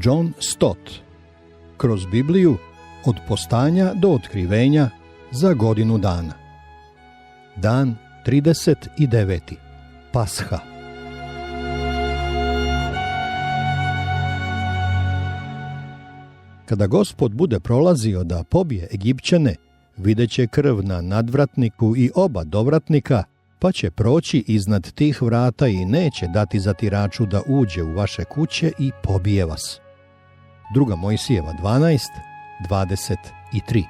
John Stott. Kroz Bibliju od postanja do otkrivenja za godinu dana. Dan 39. Pasha. Kada Gospod bude prolazio da pobije Egipćane, vidjet će krv na nadvratniku i oba dovratnika, pa će proći iznad tih vrata i neće dati zatiraču da uđe u vaše kuće i pobije vas. 2. Mojsijeva 12:23.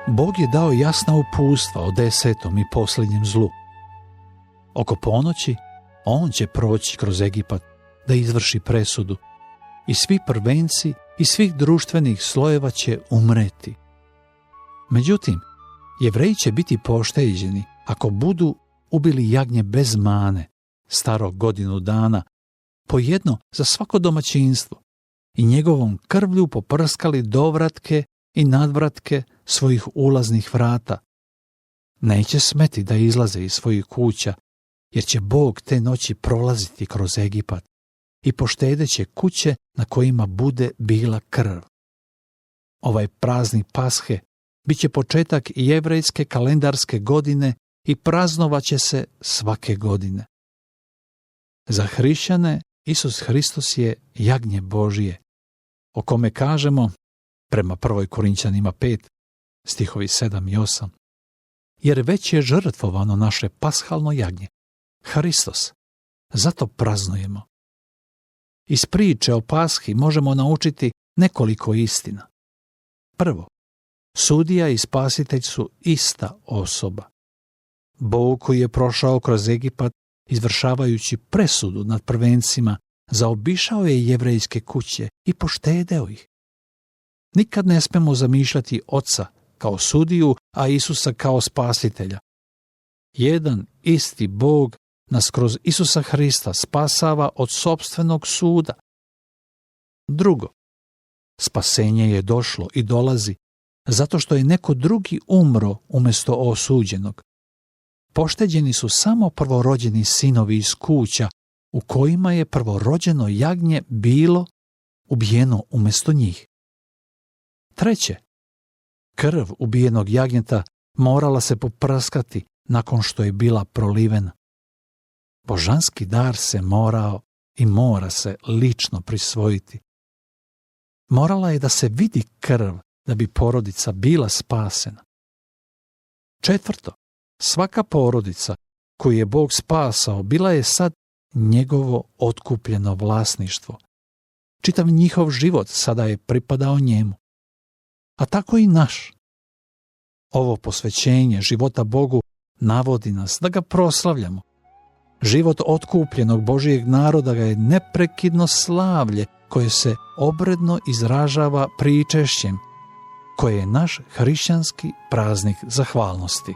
Bog je dao jasna uputstva o 10. i posljednjem zlu. Oko ponoći on će proći kroz Egipat da izvrši presudu i svi prvenci i svih društvenih slojeva će umreti. Međutim, Jevreji će biti pošteđeni ako budu ubili jagnje bez mane, staro godinu dana, po jedno za svako domaćinstvo, i njegovom krvlju poprskali dovratke i nadvratke svojih ulaznih vrata. Neće smeti da izlaze iz svojih kuća, jer će Bog te noći prolaziti kroz Egipat i poštedeće kuće na kojima bude bila krv. Ovaj praznik Pashe bit će početak jevrejske kalendarske godine i praznovaće se svake godine. Za hrišćane Isus Hristos je jagnje Božije, o kome kažemo, prema 1. Korinćanima 5, stihovi 7 i 8, jer već je žrtvovano naše pashalno jagnje, Hristos, zato praznujemo. Iz priče o Pashi možemo naučiti nekoliko istina. Prvo, sudija i spasitelj su ista osoba. Bog koji je prošao kroz Egipat izvršavajući presudu nad prvencima, zaobišao je jevrejske kuće i poštedeo ih. Nikad ne smemo zamišljati Oca kao sudiju, a Isusa kao spasitelja. Jedan isti Bog nas kroz Isusa Hrista spasava od sopstvenog suda. Drugo, spasenje je došlo i dolazi zato što je neko drugi umro umjesto osuđenog. Pošteđeni su samo prvorođeni sinovi iz kuća u kojima je prvorođeno jagnje bilo ubijeno umjesto njih. Treće, krv ubijenog jagnjeta morala se poprskati nakon što je bila prolivena. Božanski dar se morao i mora se lično prisvojiti. Morala je da se vidi krv da bi porodica bila spasena. Četvrto, svaka porodica koju je Bog spasao bila je sad njegovo otkupljeno vlasništvo. Čitav njihov život sada je pripadao njemu. A tako i naš. Ovo posvećenje života Bogu navodi nas da ga proslavljamo. Život otkupljenog Božijeg naroda ga je neprekidno slavlje koje se obredno izražava pričešćem, koje je naš hrišćanski praznik zahvalnosti.